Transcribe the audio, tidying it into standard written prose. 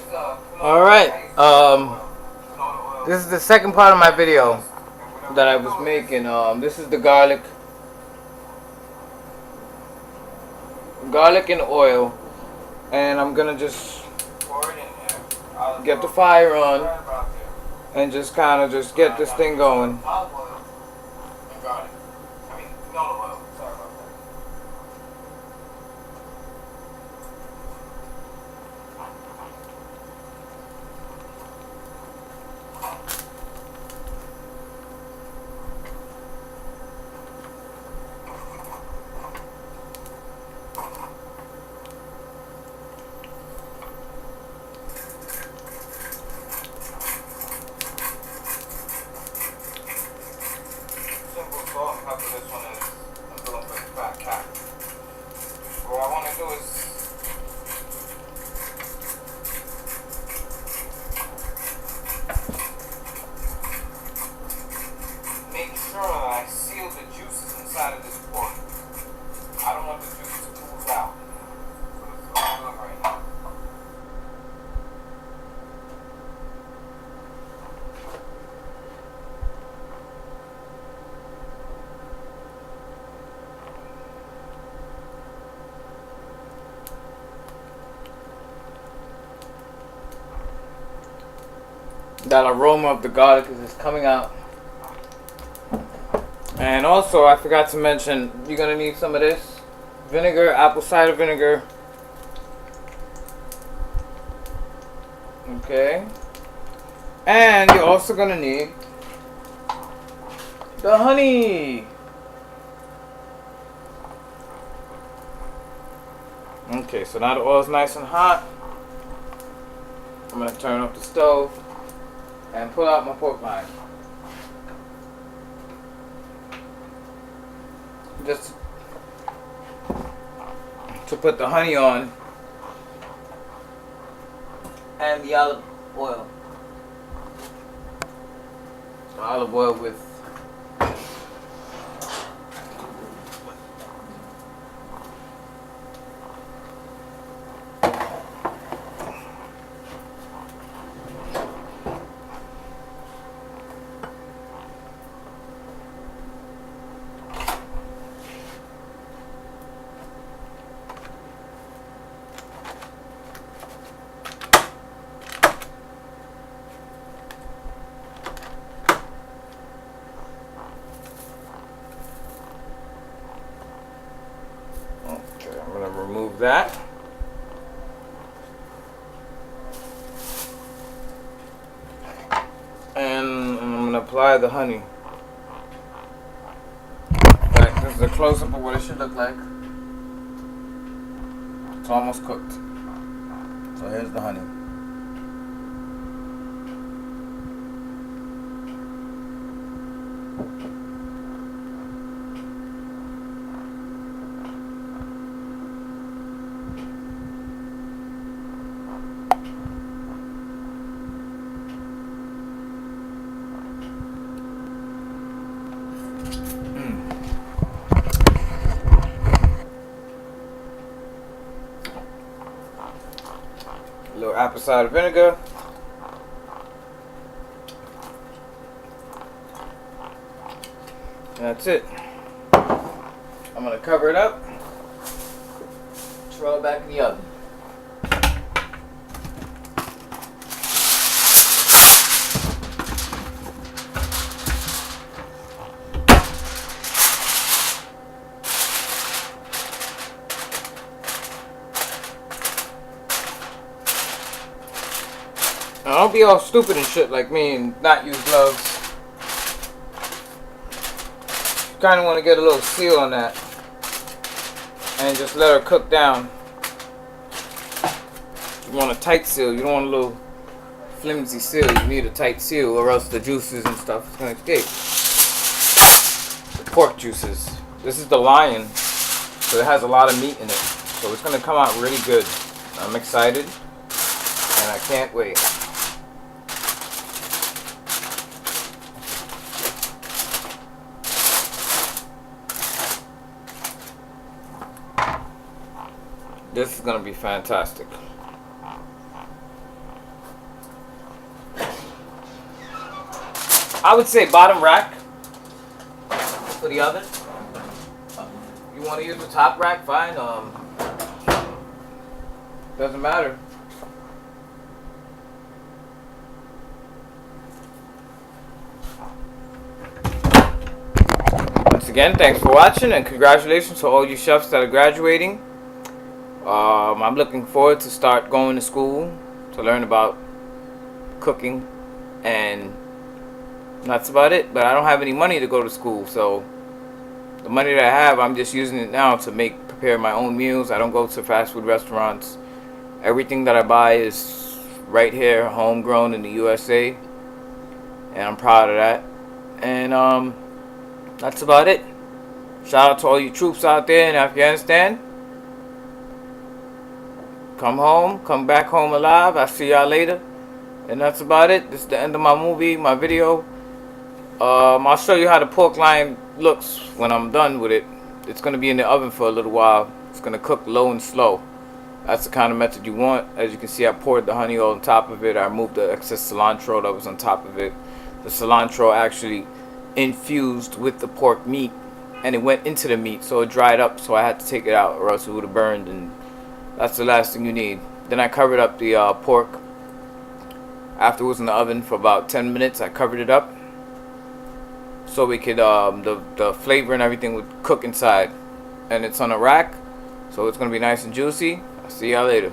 Alright, this is the second part of my video that I was making. This is the garlic and oil, and I'm gonna just get the fire on and just kind of just get this thing going. After this one is a little bit fat cap. What I want to do is make sure that I seal the juices inside of this pork. I don't want the juices to ooze out. So that's what I'm doing right now. That aroma of the garlic is just coming out. And also, I forgot to mention, you're gonna need some of this vinegar, apple cider vinegar. Okay. And you're also gonna need the honey. Okay, so now the oil's nice and hot. I'm gonna turn off the stove and pull out my pork rind. Just to put the honey on and the olive oil. Olive oil with remove that. And I'm going to apply the honey. Right, this is a close-up of what it should look like. It's almost cooked. So here's the honey. A little apple cider vinegar. That's it. I'm gonna cover it up. Throw it back in the oven. Now, don't be all stupid and shit like me and not use gloves. You kind of want to get a little seal on that and just let her cook down. You want a tight seal. You don't want a little flimsy seal. You need a tight seal or else the juices and stuff is going to escape. The pork juices. This is the lion, so it has a lot of meat in it. So it's going to come out really good. I'm excited and I can't wait. This is going to be fantastic. I would say bottom rack for the oven. You want to use the top rack, fine. Doesn't matter. Once again, thanks for watching and congratulations to all you chefs that are graduating. I'm looking forward to start going to school to learn about cooking, and that's about it. But I don't have any money to go to school, so the money that I have, I'm just using it now to prepare my own meals. I don't go to fast food restaurants. Everything that I buy is right here, homegrown in the USA, and I'm proud of that. And that's about it. Shout out to all you troops out there in Afghanistan. Come home, come back home alive. I'll see y'all later. And that's about it. This is the end of my video. I'll show you how the pork loin looks when I'm done with it. It's going to be in the oven for a little while. It's going to cook low and slow. That's the kind of method you want. As you can see, I poured the honey oil on top of it. I removed the excess cilantro that was on top of it. The cilantro actually infused with the pork meat, and it went into the meat, so it dried up, so I had to take it out or else it would have burned, and that's the last thing you need. Then I covered up the pork. After it was in the oven for about 10 minutes, I covered it up so we could the flavor and everything would cook inside. And it's on a rack, so it's gonna be nice and juicy. I'll see y'all later.